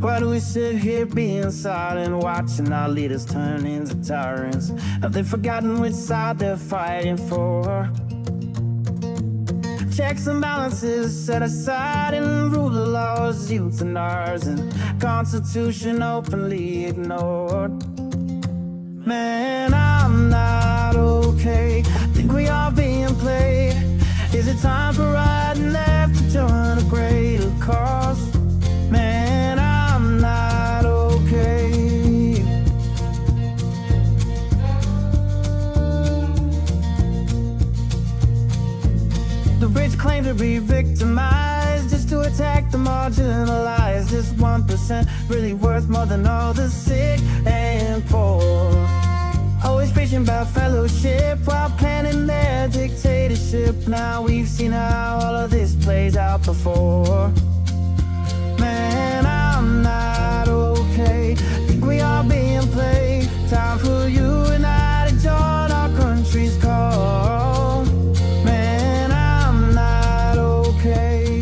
Why do we sit here being silent, watching our leaders turn into tyrants? Have they forgotten which side they're fighting for? Checks and balances set aside and rule of laws, youth and ours, and Constitution openly ignored. Man, I'm not okay. Think we are being played. Is it time for right and left to join a greater cause? Man, I'm not okay. The rich claim to be victimized just to attack the marginalized. Is 1% really worth more than all the sick and poor? Always preaching about fellowship while planning their dictatorship. Now we've seen how all of this plays out before. Man, I'm not okay. Think we are being played. Time for you and I to join our country's call. Man, I'm not okay.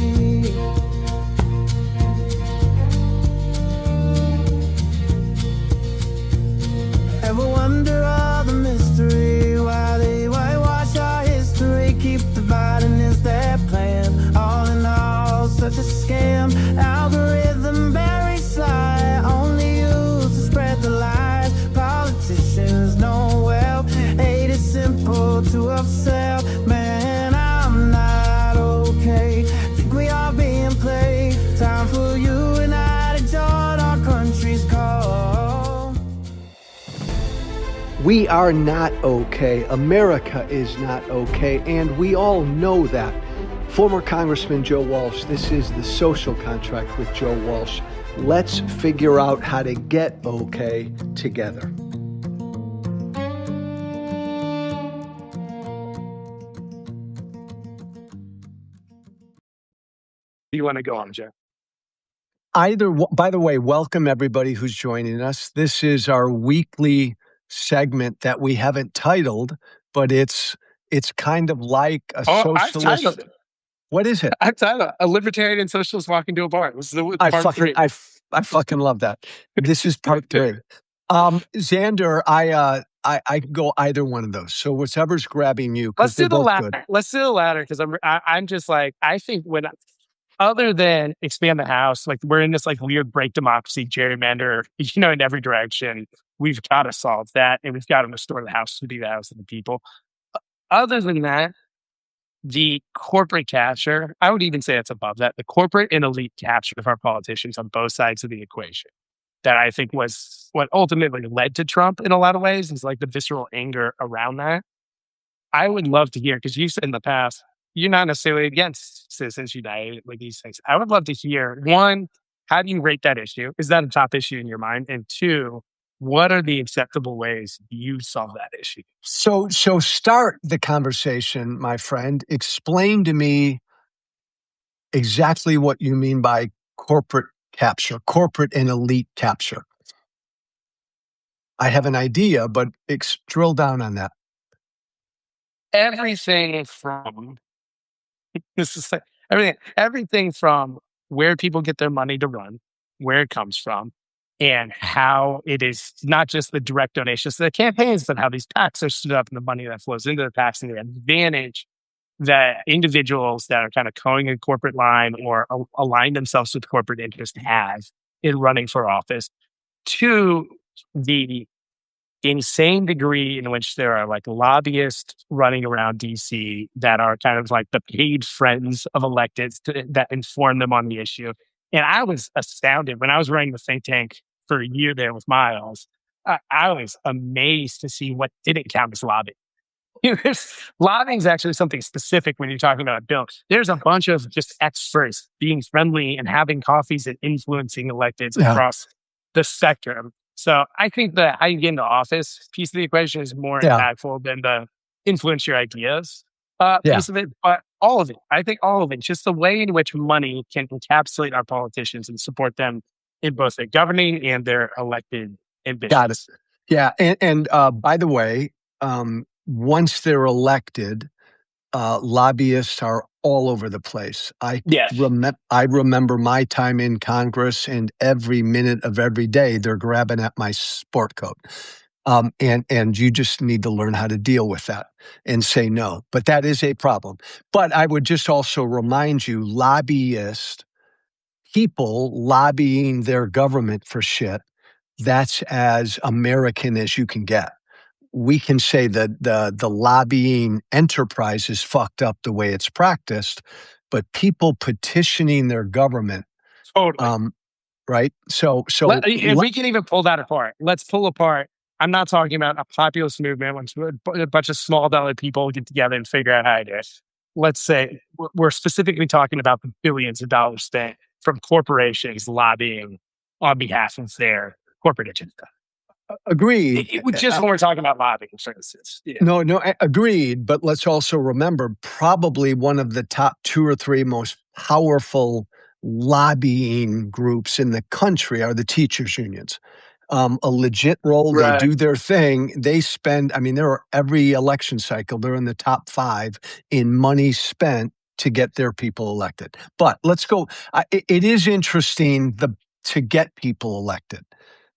Ever wonder all the mystery? Why they whitewash our history? Keep dividing is their plan. All in all, such a scam. Algorithm buried sly, only used to spread the lies. Politicians know well, hate is simple to upsell. Man, I'm not okay. Think we are being played. Time for you and I to join our country's call. We are not okay. America is not okay, and we all know that. Former Congressman Joe Walsh, this is the Social Contract with Joe Walsh. Let's figure out how to get okay together. You want to go on, Joe? By the way, welcome everybody who's joining us. This is our weekly segment that we haven't titled, but it's kind of like a socialist. I've titled it. What is it? I've titled it, A Libertarian and Socialist Walk into a Bar. This is part 3. I fucking love that. This is part 3. Xander, I can go either one of those. So whatever's grabbing you. Let's do the latter. Good. Let's do the latter because I'm just like, I think when other than expand the House, like we're in this like weird break democracy gerrymander, in every direction. We've got to solve that, and we've got to restore the House to be the House of the people. Other than that, the corporate capture, I would even say it's above that, the corporate and elite capture of our politicians on both sides of the equation, that I think was what ultimately led to Trump in a lot of ways, is like the visceral anger around that. I would love to hear, because you said in the past, you're not necessarily against Citizens United, like these things. I would love to hear, one, how do you rate that issue? Is that a top issue in your mind? And two, what are the acceptable ways you solve that issue? So start the conversation, my friend. Explain to me exactly what you mean by corporate capture, corporate and elite capture. I have an idea, but drill down on that. Everything from everything from where people get their money to run, where it comes from, and how it is not just the direct donations to the campaigns, but how these PACs are stood up and the money that flows into the PACs and the advantage that individuals that are kind of towing a corporate line or align themselves with corporate interest have in running for office, to the insane degree in which there are like lobbyists running around DC that are kind of like the paid friends of electeds that inform them on the issue. And I was astounded when I was running the think tank for a year there with Miles. I was amazed to see what didn't count as lobbying. Lobbying is actually something specific when you're talking about a bill. There's a bunch of just experts being friendly and having coffees and influencing electeds across the spectrum. So I think that how you get into office piece of the equation is more impactful than the influence your ideas piece of it. But all of it, I think all of it, just the way in which money can encapsulate our politicians and support them in both their governing and their elected ambitions. Got it. Yeah. And by the way, once they're elected, lobbyists are all over the place. Yes. I remember my time in Congress, and every minute of every day they're grabbing at my sport coat. And you just need to learn how to deal with that and say no. But that is a problem. But I would just also remind you, lobbyists, people lobbying their government for shit, that's as American as you can get. We can say that the lobbying enterprise is fucked up the way it's practiced, but people petitioning their government, Totally. right? And we can even pull that apart. Let's pull apart. I'm not talking about a populist movement when a bunch of small dollar people get together and figure out how to do it. Let's say we're specifically talking about the billions of dollars spent from corporations lobbying on behalf of their corporate agenda. Agreed. Just when we're talking about lobbying services. Yeah. No, agreed. But let's also remember, probably one of the top 2 or 3 most powerful lobbying groups in the country are the teachers' unions. A legit role, Right. they do their thing. They spend, they're every election cycle, they're in the top 5 in money spent to get their people elected. But let's go. It is interesting to get people elected.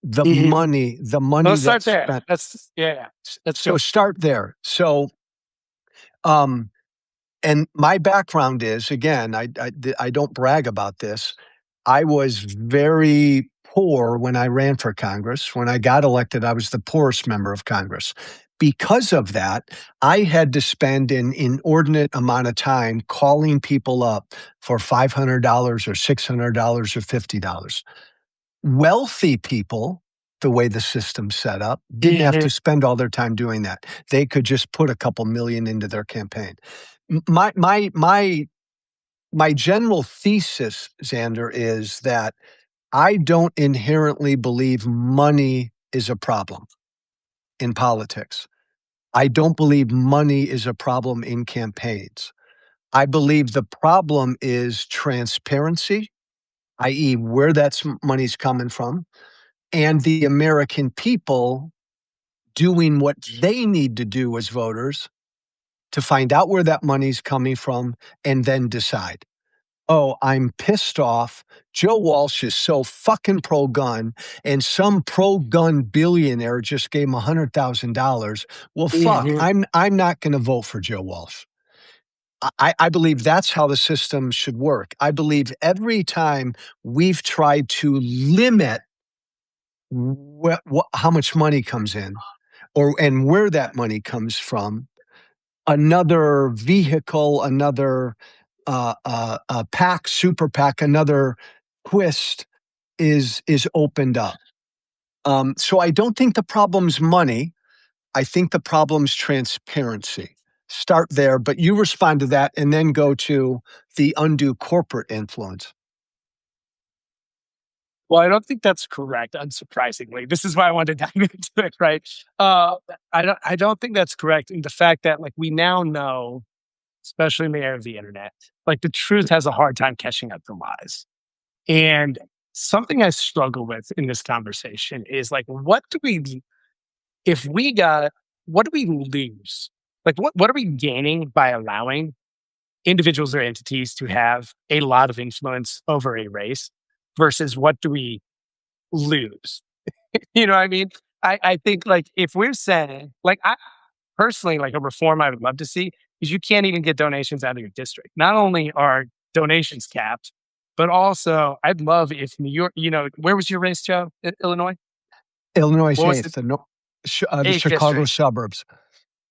The money Let's start that's there. spent. So start there. So, and my background is, again, I don't brag about this. I was very poor when I ran for Congress. When I got elected, I was the poorest member of Congress. Because of that, I had to spend an inordinate amount of time calling people up for $500 or $600 or $50. Wealthy people, the way the system's set up, didn't have to spend all their time doing that. They could just put a couple million into their campaign. My general thesis, Xander, is that I don't inherently believe money is a problem in politics. I don't believe money is a problem in campaigns. I believe the problem is transparency, i.e., where that money's coming from, and the American people doing what they need to do as voters to find out where that money's coming from and then decide. Oh, I'm pissed off. Joe Walsh is so fucking pro-gun, and some pro-gun billionaire just gave him $100,000. Well, fuck, I'm not going to vote for Joe Walsh. I believe that's how the system should work. I believe every time we've tried to limit how much money comes in, and where that money comes from, another vehicle, another PAC, super PAC, another twist is opened up. So I don't think the problem's money. I think the problem's transparency. Start there, but you respond to that and then go to the undue corporate influence. Well, I don't think that's correct, unsurprisingly. This is why I wanted to dive into it, right? I don't think that's correct. And the fact that we now know, especially in the era of the internet, the truth has a hard time catching up to lies. And something I struggle with in this conversation is what do we lose? What are we gaining by allowing individuals or entities to have a lot of influence over a race versus what do we lose? You know what I mean? I think if we're saying, I personally, a reform I would love to see is you can't even get donations out of your district. Not only are donations capped, but also I'd love if New York, where was your race, Joe? Illinois? Illinois What was 8th, the eighth Chicago district? suburbs.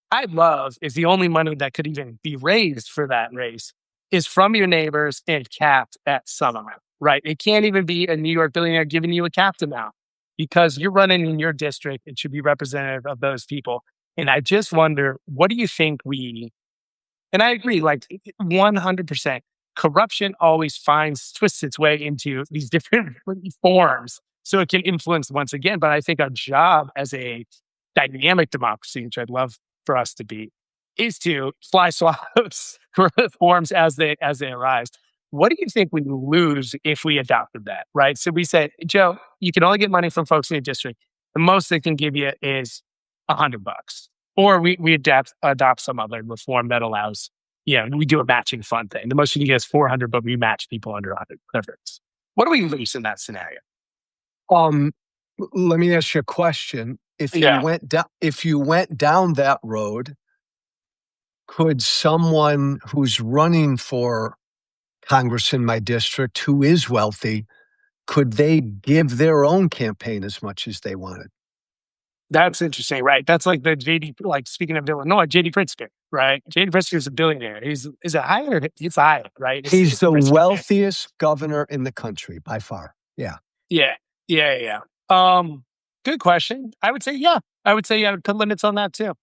I'd love if the only money that could even be raised for that race is from your neighbors and capped at some amount, right? It can't even be a New York billionaire giving you a capped amount because you're running in your district. It should be representative of those people. And I just wonder, what do you think and I agree, 100%, corruption always twists its way into these different forms so it can influence once again. But I think our job as a dynamic democracy, which I'd love for us to be, is to fly swaps reforms as they arise. What do you think we lose if we adopted that, right? So we said, Joe, you can only get money from folks in your district. The most they can give you is $100. Or we adopt some other reform that allows we do a matching fund thing. The most you can get is 400, but we match people under 100, whatever it is. What do we lose in that scenario? Let me ask you a question. If you Yeah. went down that road, could someone who's running for Congress in my district who is wealthy, could they give their own campaign as much as they wanted? That's interesting, right? That's like the JD, like speaking of Illinois, JD Pritzker, right? JD Pritzker is a billionaire. Is it higher? It's higher, right? He's It's the the Pritzker family. wealthiest governor in the country by far. Yeah. Yeah. Yeah. Yeah. Good question. I would say, yeah. I would say, yeah, put limits on that too.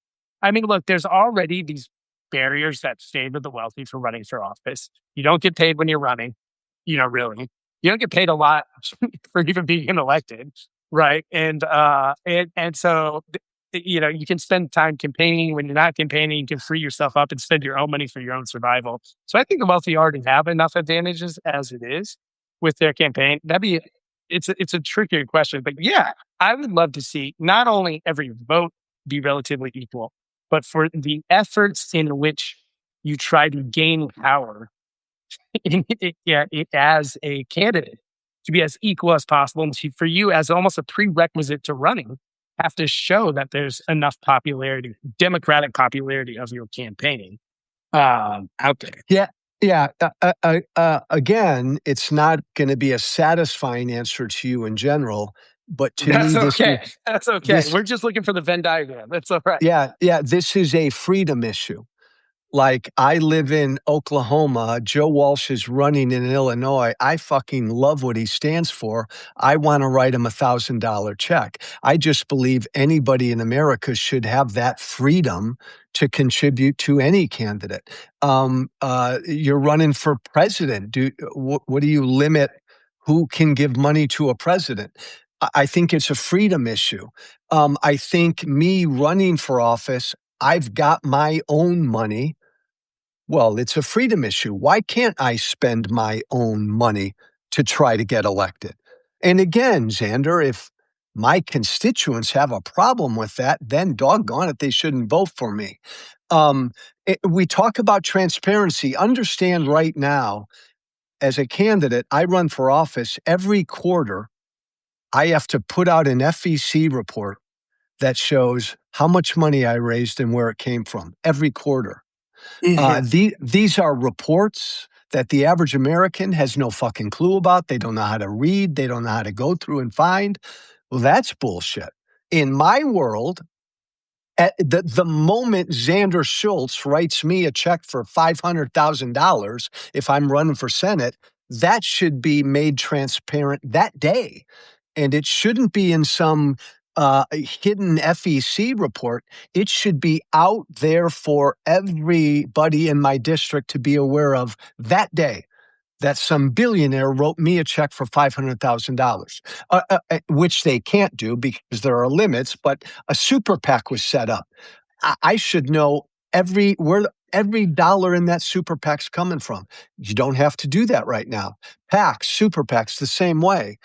I mean, look, there's already these barriers that favor the wealthy for running for office. You don't get paid when you're running, really. You don't get paid a lot for even being elected, right? And so, you can spend time campaigning. When you're not campaigning, you can free yourself up and spend your own money for your own survival. So I think the wealthy already have enough advantages as it is with their campaign. It's a trickier question, but yeah, I would love to see not only every vote be relatively equal, but for the efforts in which you try to gain power as a candidate to be as equal as possible, and for you as almost a prerequisite to running, have to show that there's enough popularity, democratic popularity of your campaign out there. Yeah. Yeah. Again, it's not going to be a satisfying answer to you in general, but to That's me, okay. That's okay. this, We're just looking for the Venn diagram. That's all right. yeah, this is a freedom issue. Like, I live in Oklahoma. Joe Walsh is running in Illinois. I fucking love what he stands for. I want to write him $1,000 check. I just believe anybody in America should have that freedom to contribute to any candidate. You're running for president. What do you limit who can give money to a president? I think it's a freedom issue. I think me running for office, I've got my own money. Well, it's a freedom issue. Why can't I spend my own money to try to get elected? And again, Xander, if my constituents have a problem with that, then doggone it, they shouldn't vote for me. We talk about transparency. Understand right now, as a candidate, I run for office every quarter. I have to put out an FEC report that shows how much money I raised and where it came from every quarter. These are reports that the average American has no fucking clue about. They don't know how to read. They don't know how to go through and find. Well, that's bullshit. In my world, at the moment Xander Schultz writes me a check for $500,000, if I'm running for Senate, that should be made transparent that day. And it shouldn't be in some hidden FEC report. It should be out there for everybody in my district to be aware of that day, that some billionaire wrote me a check for $500,000, which they can't do because there are limits, but a super PAC was set up. I should know where every dollar in that super PAC's coming from. You don't have to do that right now. PACs, super PACs, the same way.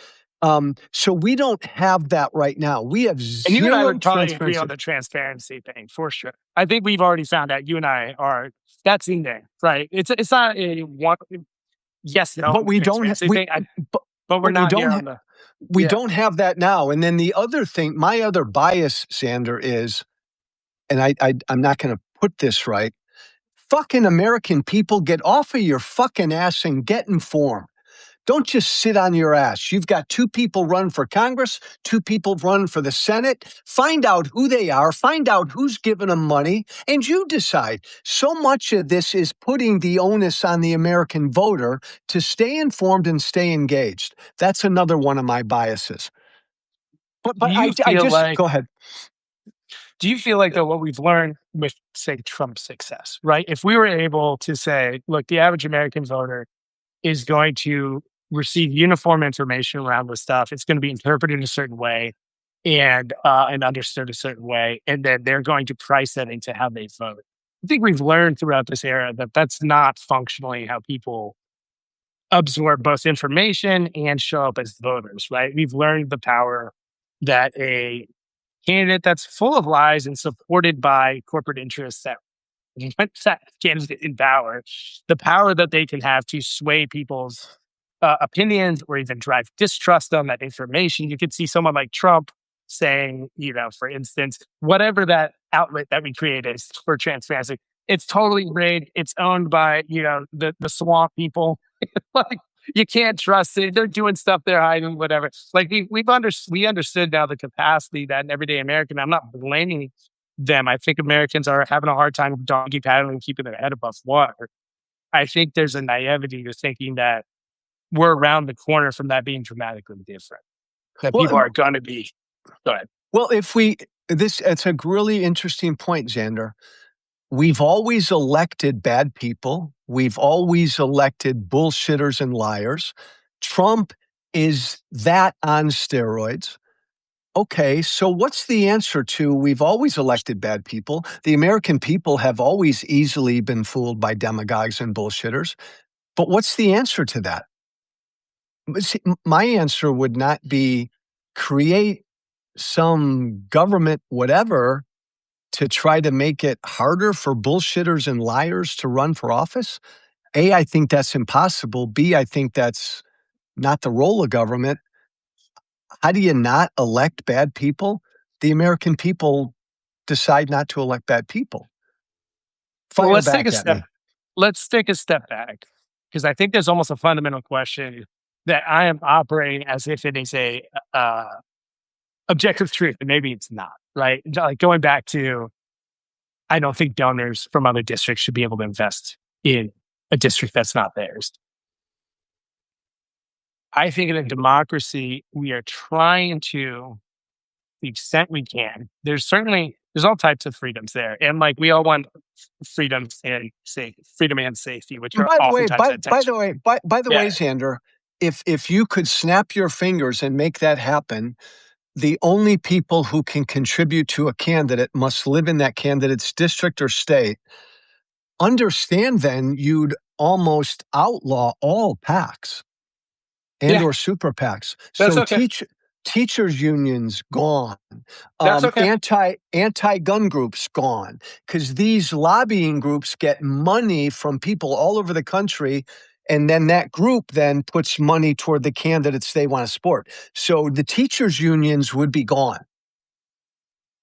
So we don't have that right now. We have zero and you and I would probably agree transparency on the transparency thing for sure. I think we've already found out. You and I are that's in there, right? It's not a one yes no but we don't have transparency thing. But we're not here on the. We don't have that now. And then the other thing, my other bias, Sander, is, and I'm not going to put this right. Fucking American people, get off of your fucking ass and get informed. Don't just sit on your ass. You've got 2 people running for Congress, 2 people running for the Senate. Find out who they are, find out who's giving them money, and you decide. So much of this is putting the onus on the American voter to stay informed and stay engaged. That's another one of my biases. But Do you I feel just like go ahead. Do you feel like though what we've learned with say Trump's success, right? If we were able to say, look, the average American voter is going to receive uniform information around this stuff. It's going to be interpreted in a certain way and understood a certain way, and then they're going to price that into how they vote. I think we've learned throughout this era that that's not functionally how people absorb both information and show up as voters, right? We've learned the power that a candidate that's full of lies and supported by corporate interests that once that candidate in power, the power that they can have to sway people's opinions or even drive distrust on that information. You could see someone like Trump saying, for instance, whatever that outlet that we create is for transparency, it's totally rigged. It's owned by, the swamp people. Like, you can't trust it. They're doing stuff, they're hiding, whatever. Like we understood now the capacity that an everyday American. I'm not blaming them. I think Americans are having a hard time donkey paddling, keeping their head above water. I think there's a naivety to thinking that we're around the corner from that being dramatically different. That people are going to be. Go ahead. Well, it's a really interesting point, Xander. We've always elected bad people. We've always elected bullshitters and liars. Trump is that on steroids. Okay, so what's the answer to we've always elected bad people? The American people have always easily been fooled by demagogues and bullshitters. But what's the answer to that? See, my answer would not be create some government whatever to try to make it harder for bullshitters and liars to run for office. A, I think that's impossible. B, I think that's not the role of government. How do you not elect bad people? The American people decide not to elect bad people. Well, let's take a step back, because I think there's almost a fundamental question that I am operating as if it is a objective truth, and maybe it's not, right? Like going back to, I don't think donors from other districts should be able to invest in a district that's not theirs. I think in a democracy, we are trying to the extent we can. There's all types of freedoms there, and like we all want freedom and safety, which are oftentimes by the way, Xander, if you could snap your fingers and make that happen, the only people who can contribute to a candidate must live in that candidate's district or state. Understand then you'd almost outlaw all PACs and or super PACs. That's so okay. Teachers unions gone. That's okay. Anti-gun groups gone. Because these lobbying groups get money from people all over the country, and then that group then puts money toward the candidates they want to support. So the teachers unions would be gone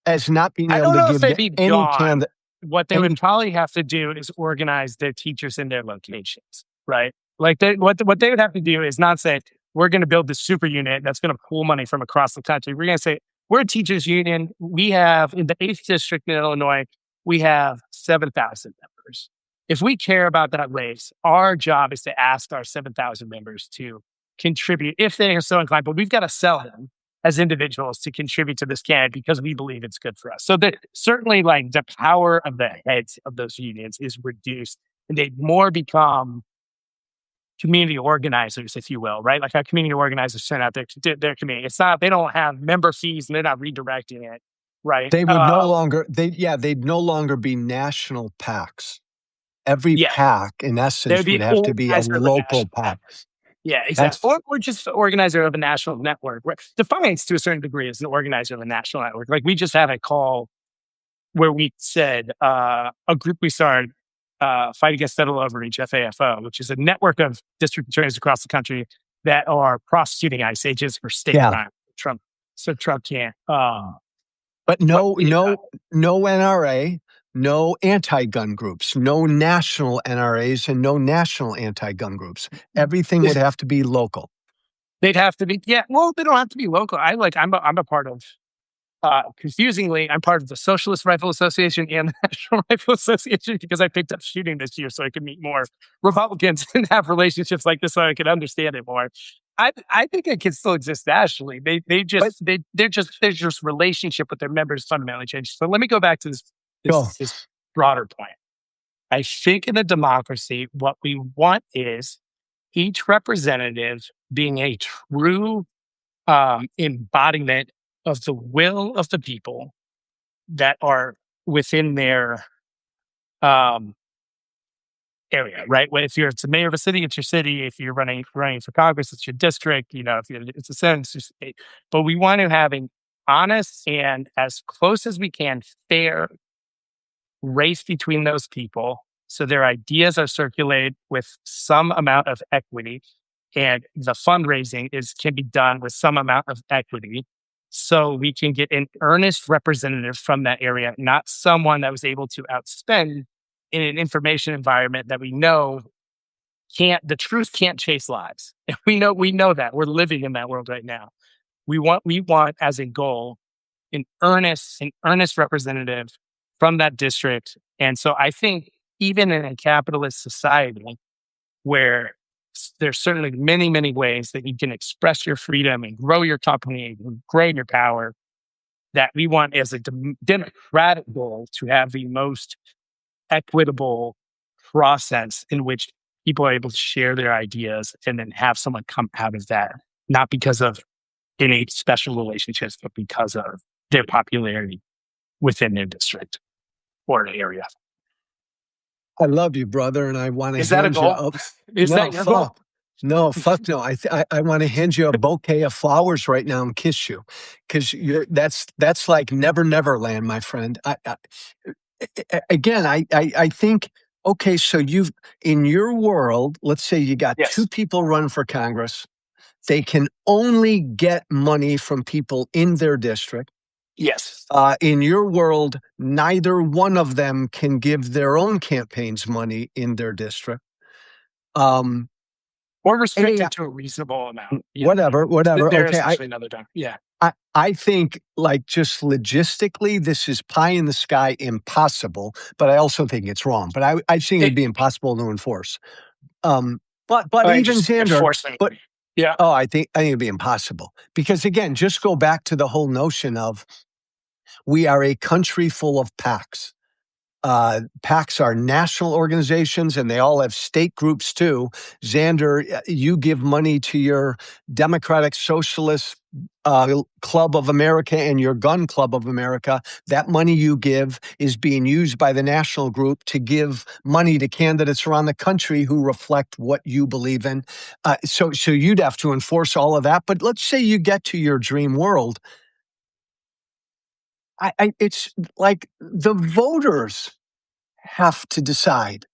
as not being able to give any candidate. What they would probably have to do is organize their teachers in their locations, right? Like what they would have to do is not say, we're going to build this super unit that's going to pull money from across the country. We're going to say, we're a teachers union. We have, in the 8th district in Illinois, we have 7,000 members. If we care about that race, our job is to ask our 7,000 members to contribute if they are so inclined, but we've got to sell them as individuals to contribute to this candidate because we believe it's good for us. So that certainly like the power of the heads of those unions is reduced, and they more become community organizers, if you will, right? Like how community organizers send out their community. It's not, they don't have member fees and they're not redirecting it, right? They would they'd no longer be national PACs. Every PAC, in essence, would have to be a local PAC. Yeah, exactly. Or just organizer of a national network. Defiance, to a certain degree, is an organizer of a national network. Like we just had a call where we said a group we started, Fight Against Federal Overreach, FAFO, which is a network of district attorneys across the country that are prosecuting ICE agents for state crime. Trump can't. But no NRA, no anti-gun groups, no national NRAs, and no national anti-gun groups. Everything would have to be local. They'd have to be, well, they don't have to be local. I'm a part of, confusingly, I'm part of the Socialist Rifle Association and the National Rifle Association because I picked up shooting this year so I could meet more Republicans and have relationships like this so I could understand it more. I think it can still exist nationally. Their just relationship with their members fundamentally changed. So let me go back to this broader point. I think in a democracy, what we want is each representative being a true embodiment of the will of the people that are within their area, right? If it's the mayor of a city, it's your city. If you're running for Congress, it's your district. It's a Senate, it's your state. But we want to have an honest and as close as we can fair race between those people so their ideas are circulated with some amount of equity, and the fundraising can be done with some amount of equity, so we can get an earnest representative from that area, not someone that was able to outspend in an information environment that we know the truth can't chase lies. And we know that we're living in that world right now. We want as a goal an earnest representative from that district. And so I think even in a capitalist society where there's certainly many, many ways that you can express your freedom and grow your company and grow your power, that we want as a democratic goal to have the most equitable process in which people are able to share their ideas and then have someone come out of that, not because of any special relationships, but because of their popularity within their district or area. I love you, brother, and I want to Is that a hand you goal? up. Is No, that your goal? fuck. No, fuck no. I want to hand you a bouquet of flowers right now and kiss you, because that's like never, never land, my friend. Again, I think, okay, so in your world, let's say you got Yes. two people run for Congress. They can only get money from people in their district. Yes. In your world, neither one of them can give their own campaigns money in their district. Or restricted Yeah. to a reasonable amount. Yeah. Whatever. They're Okay, essentially another time. Yeah. I think, like, just logistically, this is pie in the sky impossible, but I also think it's wrong. But I think it'd be impossible to enforce. But even just Xander, enforcement. but Yeah. I think it'd be impossible, because again, just go back to the whole notion of we are a country full of PACs. PACs are national organizations, and they all have state groups too. Xander, you give money to your Democratic Socialist Club of America and your Gun Club of America. That money you give is being used by the national group to give money to candidates around the country who reflect what you believe in. So you'd have to enforce all of that. But let's say you get to your dream world. It's like the voters have to decide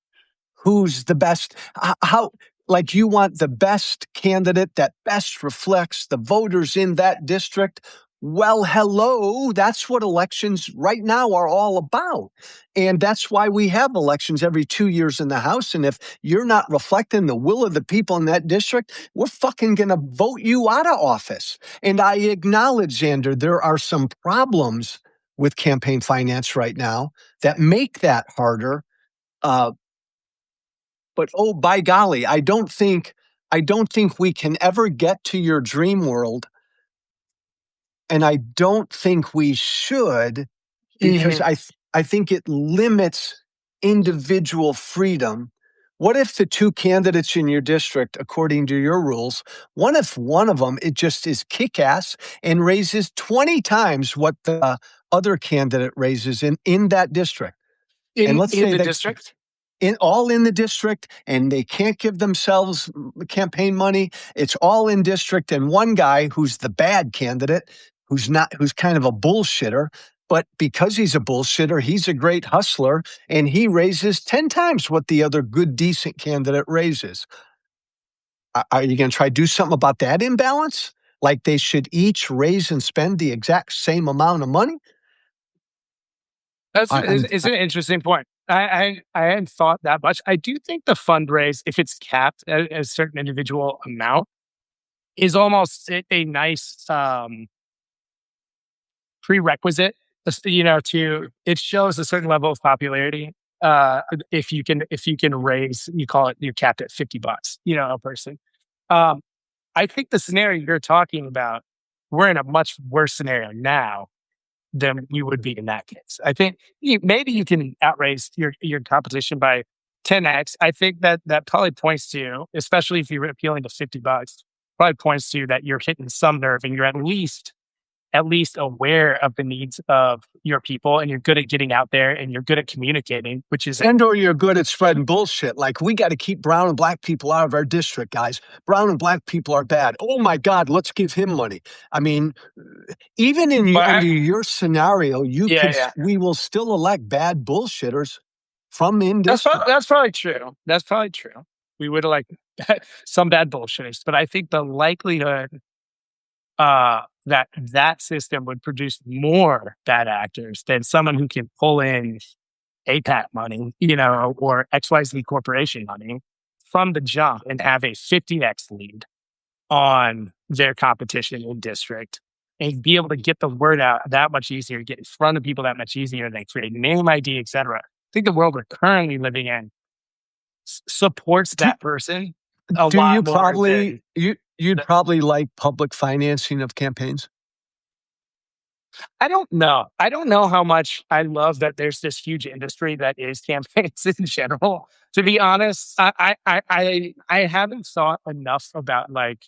who's the best. How, like, you want the best candidate that best reflects the voters in that district. Well, hello, that's what elections right now are all about. And that's why we have elections every 2 years in the House. And if you're not reflecting the will of the people in that district, we're fucking going to vote you out of office. And I acknowledge, Xander, there are some problems with campaign finance right now that make that harder. But oh, by golly, I don't think we can ever get to your dream world, and I don't think we should, because I think it limits individual freedom. What if the two candidates in your district, according to your rules, what if one of them, it just is kick-ass and raises 20 times what the other candidate raises in that district? In the district? All in the district, and they can't give themselves campaign money. It's all in district, and one guy who's the bad candidate, who's kind of a bullshitter, but because he's a bullshitter, he's a great hustler, and he raises 10 times what the other good, decent candidate raises. Are you going to try to do something about that imbalance? Like they should each raise and spend the exact same amount of money? It's an interesting point. I hadn't thought that much. I do think the fundraise, if it's capped at a certain individual amount, is almost a nice prerequisite. It shows a certain level of popularity. If you can raise, you're capped at $50, a person. I think the scenario you're talking about, we're in a much worse scenario now than we would be in that case. I think maybe you can outraise your competition by 10x. I think that probably points to, especially if you're appealing to $50, probably points to that you're hitting some nerve and you're at least at least aware of the needs of your people, and you're good at getting out there and you're good at communicating, which is And or you're good at spreading bullshit. Like, we got to keep brown and black people out of our district, guys. Brown and black people are bad. Oh my God, let's give him money. I mean, even under your scenario, we will still elect bad bullshitters from in district. That's probably true. That's probably true. We would elect some bad bullshitters, but I think the likelihood that system would produce more bad actors than someone who can pull in APAC money, or XYZ corporation money from the jump and have a 50x lead on their competition in district and be able to get the word out that much easier, get in front of people that much easier, they create name ID, etc. I think the world we're currently living in supports that person a Do lot you more probably than you'd probably like public financing of campaigns? I don't know. I don't know how much I love that there's this huge industry that is campaigns in general. To be honest, I haven't thought enough about, like,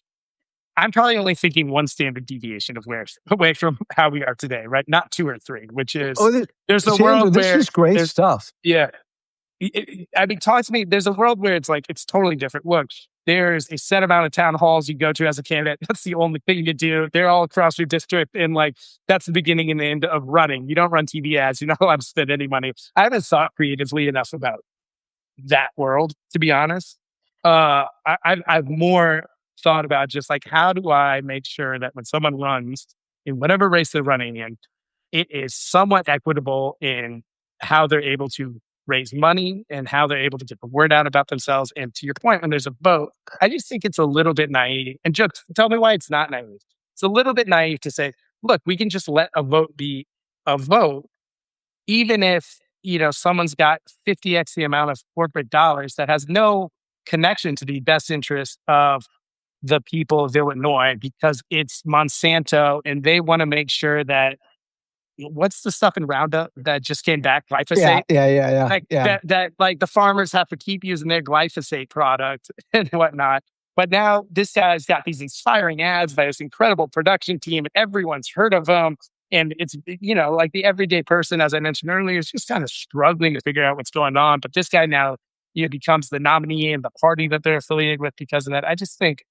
I'm probably only thinking one standard deviation of where away from how we are today, right? Not two or three, which is there's a Sandra, world this where is great stuff. yeah. I mean, talk to me. There's a world where it's like, it's totally different. Look, there's a set amount of town halls you go to as a candidate. That's the only thing you do. They're all across your district. And like, that's the beginning and the end of running. You don't run TV ads. You're not allowed to spend any money. I haven't thought creatively enough about that world, to be honest. I've more thought about just like, how do I make sure that when someone runs in whatever race they're running in, it is somewhat equitable in how they're able to raise money and how they're able to get the word out about themselves. And to your point, when there's a vote, I just think it's a little bit naive. And just tell me why it's not naive. It's a little bit naive to say, look, we can just let a vote be a vote, even if, someone's got 50x the amount of corporate dollars that has no connection to the best interest of the people of Illinois, because it's Monsanto and they want to make sure that what's the stuff in Roundup that just came back? Glyphosate. Yeah. Like that like the farmers have to keep using their glyphosate product and whatnot. But now this guy's got these inspiring ads by this incredible production team, and everyone's heard of them. And it's, like the everyday person, as I mentioned earlier, is just kind of struggling to figure out what's going on. But this guy now, becomes the nominee and the party that they're affiliated with because of that. I just think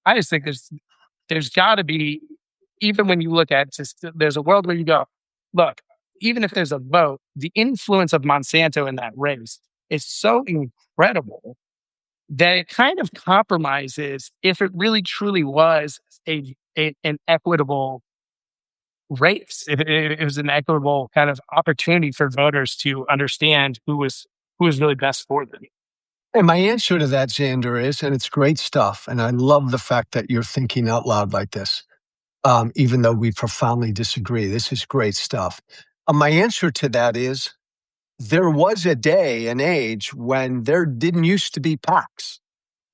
there's got to be, even when you look at just, there's a world where you go, look, even if there's a vote, the influence of Monsanto in that race is so incredible that it kind of compromises if it really truly was an equitable race. If it was an equitable kind of opportunity for voters to understand who was really best for them. And my answer to that, Xander, is, and it's great stuff, and I love the fact that you're thinking out loud like this, even though we profoundly disagree. This is great stuff. My answer to that is, there was a day and age when there didn't used to be PACs.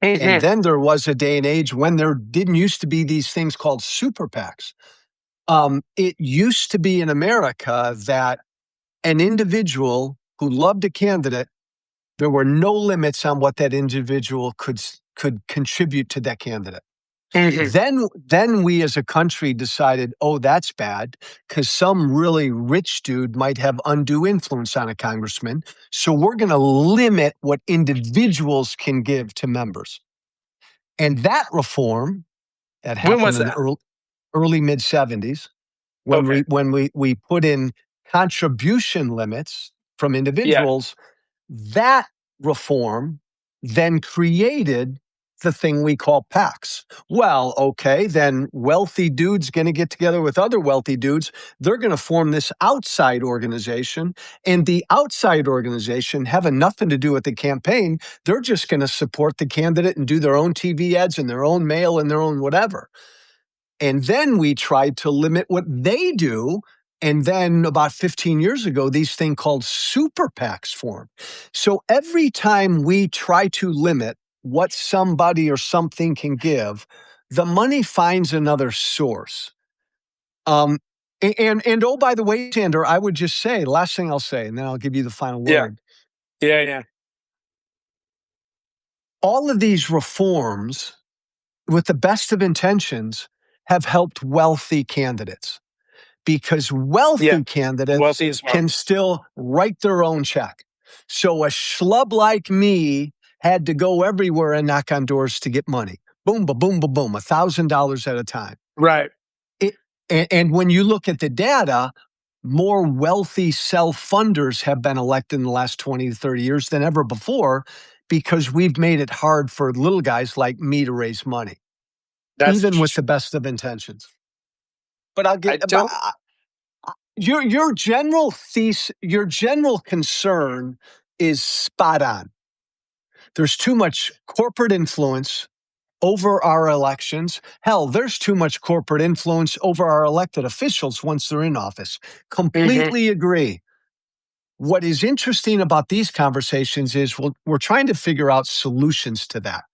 And then there was a day and age when there didn't used to be these things called super PACs. It used to be in America that an individual who loved a candidate, there were no limits on what that individual could contribute to that candidate. Then we as a country decided, oh, that's bad, because some really rich dude might have undue influence on a congressman. So we're going to limit what individuals can give to members. And that reform that happened in the early mid 70s, when we put in contribution limits from individuals, that reform then created the thing we call PACs. Well, okay, then wealthy dudes going to get together with other wealthy dudes. They're going to form this outside organization, and the outside organization having nothing to do with the campaign. They're just going to support the candidate and do their own TV ads and their own mail and their own whatever. And then we tried to limit what they do. And then about 15 years ago, these things called super PACs formed. So every time we try to limit what somebody or something can give, the money finds another source. And oh, by the way, Xander, I would just say, last thing I'll say, and then I'll give you the final word. Yeah. All of these reforms, with the best of intentions, have helped wealthy candidates. because wealthy Yeah. candidates Wealthy as well. can still write their own check. So a schlub like me had to go everywhere and knock on doors to get money. Boom, ba boom, ba boom, $1,000 at a time. Right. And when you look at the data, more wealthy self-funders have been elected in the last 20 to 30 years than ever before, because we've made it hard for little guys like me to raise money, even with the best of intentions. But I'll get your general thesis, your general concern is spot on. There's too much corporate influence over our elections. Hell, there's too much corporate influence over our elected officials once they're in office. Completely agree. What is interesting about these conversations is we're trying to figure out solutions to that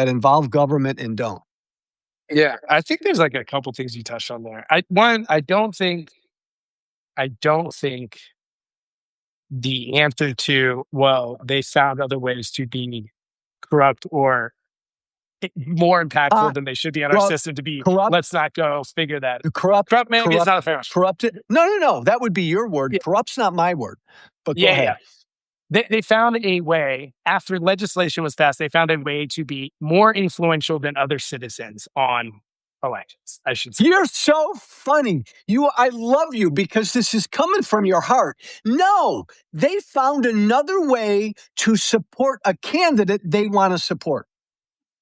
involve government and don't. Yeah, I think there's like a couple things you touched on there. I don't think the answer to, well, they found other ways to be corrupt or more impactful than they should be on our system to be corrupt. Let's not go figure that. Corrupt Maybe it's not a fair. corrupted. No. That would be your word. Yeah. Corrupt's not my word. But go ahead. They found a way, after legislation was passed, they found a way to be more influential than other citizens on elections, I should say. You're so funny. I love you because this is coming from your heart. No, they found another way to support a candidate they want to support.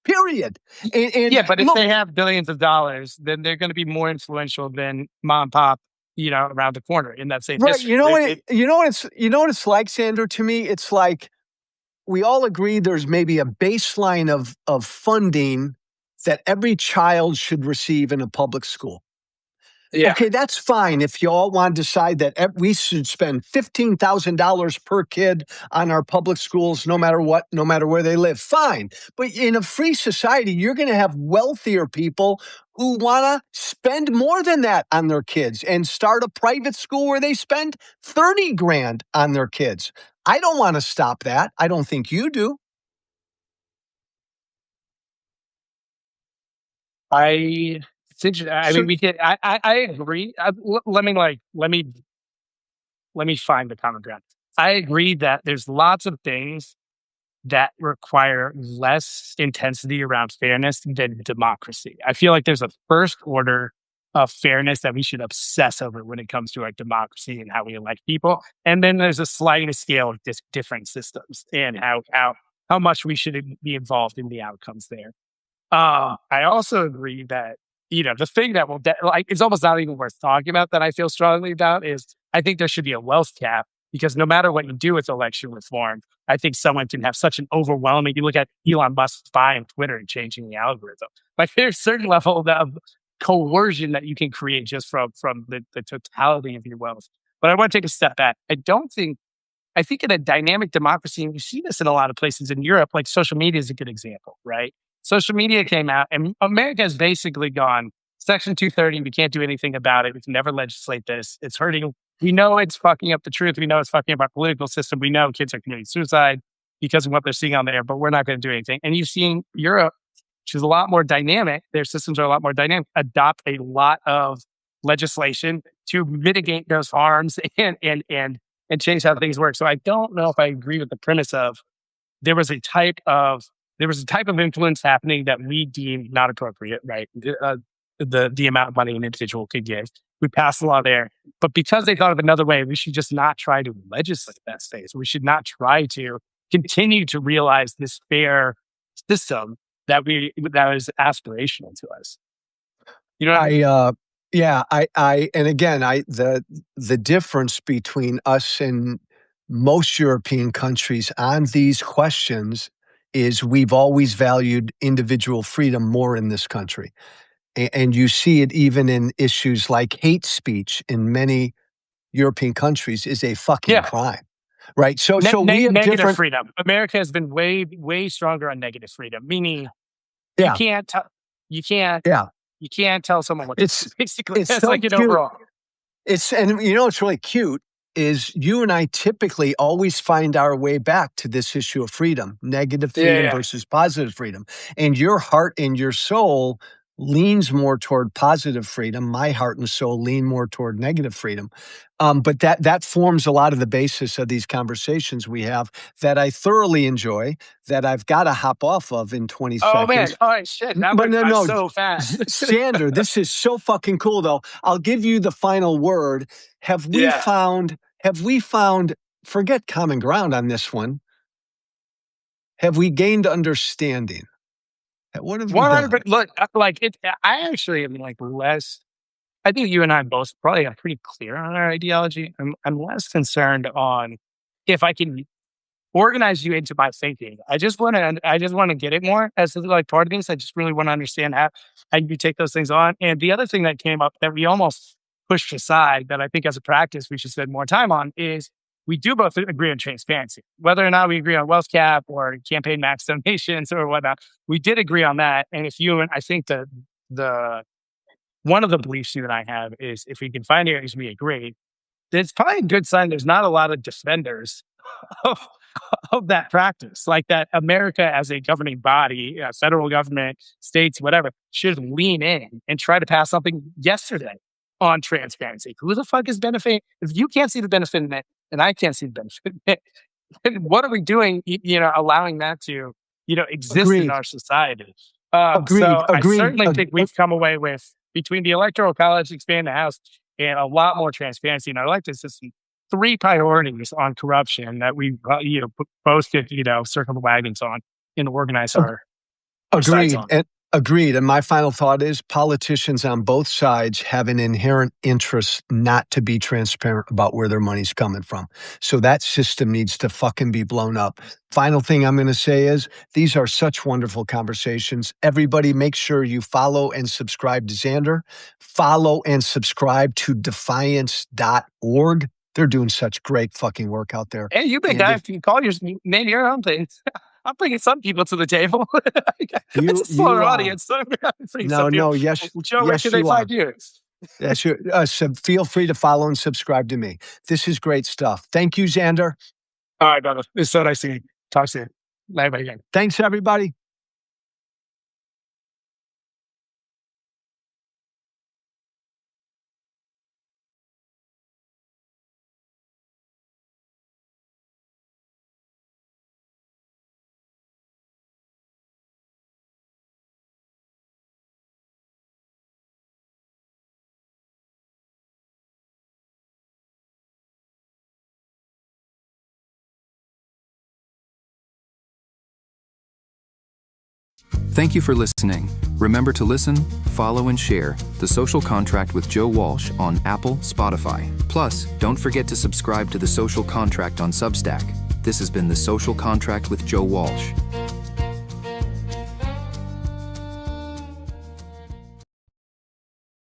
Period. And but if they have billions of dollars, then they're going to be more influential than mom and pop, around the corner in that same district. You know what it's like, Sandra, to me? It's like we all agree there's maybe a baseline of funding that every child should receive in a public school. Yeah. Okay, that's fine if you all want to decide that we should spend $15,000 per kid on our public schools, no matter what, no matter where they live. Fine. But in a free society, you're going to have wealthier people who want to spend more than that on their kids and start a private school where they spend $30,000 on their kids. I don't want to stop that. I don't think you do. I mean, we did. I agree. Let me find the common ground. I agree that there's lots of things that require less intensity around fairness than democracy. I feel like there's a first order of fairness that we should obsess over when it comes to like democracy and how we elect people, and then there's a sliding scale of different systems and how much we should be involved in the outcomes there. I also agree that, the thing that will, it's almost not even worth talking about that I feel strongly about is I think there should be a wealth cap, because no matter what you do with election reform, I think someone can have such an overwhelming, you look at Elon Musk buying Twitter and changing the algorithm. Like there's a certain level of coercion that you can create just from the totality of your wealth. But I want to take a step back. I think in a dynamic democracy, and you see this in a lot of places in Europe, like social media is a good example, right? Social media came out and America has basically gone, Section 230, we can't do anything about it. We can never legislate this. It's hurting. We know it's fucking up the truth. We know it's fucking up our political system. We know kids are committing suicide because of what they're seeing on there, but we're not going to do anything. And you've seen Europe, which is a lot more dynamic. Their systems are a lot more dynamic, adopt a lot of legislation to mitigate those harms and change how things work. So I don't know if I agree with the premise of there was a type of influence happening that we deemed not appropriate, right? The amount of money an individual could give. We passed a law there, but because they thought of another way, we should just not try to legislate that space. We should not try to continue to realize this fair system that is aspirational to us. You know, and again, the difference between us and most European countries on these questions is we've always valued individual freedom more in this country. And you see it even in issues like hate speech in many European countries is a fucking crime. Right. So we have negative freedom. America has been way, way stronger on negative freedom, meaning you can't tell someone what to do. Basically, it's like an overall. And what's really cute is you and I typically always find our way back to this issue of freedom, negative freedom versus positive freedom. And your heart and your soul leans more toward positive freedom. My heart and soul lean more toward negative freedom. But that forms a lot of the basis of these conversations we have that I thoroughly enjoy, that I've got to hop off of in 20 Oh man! seconds. All right, shit. That But went by no, so fast. Xander, this is so fucking cool though. I'll give you the final word. Have we Yeah. found, forget common ground on this one. Have we gained understanding? What have we done? 100. Look, like it. I actually am like less. I think you and I both probably are pretty clear on our ideology. I'm less concerned on if I can organize you into my thinking. I just want to get it more as like part of this. I just really want to understand how you take those things on. And the other thing that came up that we almost pushed aside that I think as a practice we should spend more time on is we do both agree on transparency. Whether or not we agree on wealth cap or campaign max donations or whatnot, we did agree on that. And I think the one of the beliefs that I have is if we can find areas we agree, it's probably a good sign there's not a lot of defenders of, of that practice. Like that America as a governing body, federal government, states, whatever, should lean in and try to pass something yesterday on transparency. Who the fuck is benefiting? If you can't see the benefit in it, and I can't see the benefit in it, then what are we doing, allowing that to, exist in Agreed. our society? Agreed. So I Agreed. certainly think we've come away with, between the Electoral College, expand the House, and a lot more transparency. And I like to system 3 priorities on corruption that we, posted, circle the wagons on and organize our sides Agreed. on. Agreed. And my final thought is politicians on both sides have an inherent interest not to be transparent about where their money's coming from. So that system needs to fucking be blown up. Final thing I'm going to say is these are such wonderful conversations. Everybody make sure you follow and subscribe to Xander. Follow and subscribe to defiance.org. They're doing such great fucking work out there. Hey, you big guy, if you call name your own thing. I'm bringing some people to the table. It's a smaller audience. So Yes, Joe, where can they find you? Yes, so feel free to follow and subscribe to me. This is great stuff. Thank you, Xander. All right, brother. It's so nice to talk to you. Bye again. Thanks, everybody. Thank you for listening. Remember to listen, follow, and share The Social Contract with Joe Walsh on Apple, Spotify. Plus, don't forget to subscribe to The Social Contract on Substack. This has been The Social Contract with Joe Walsh.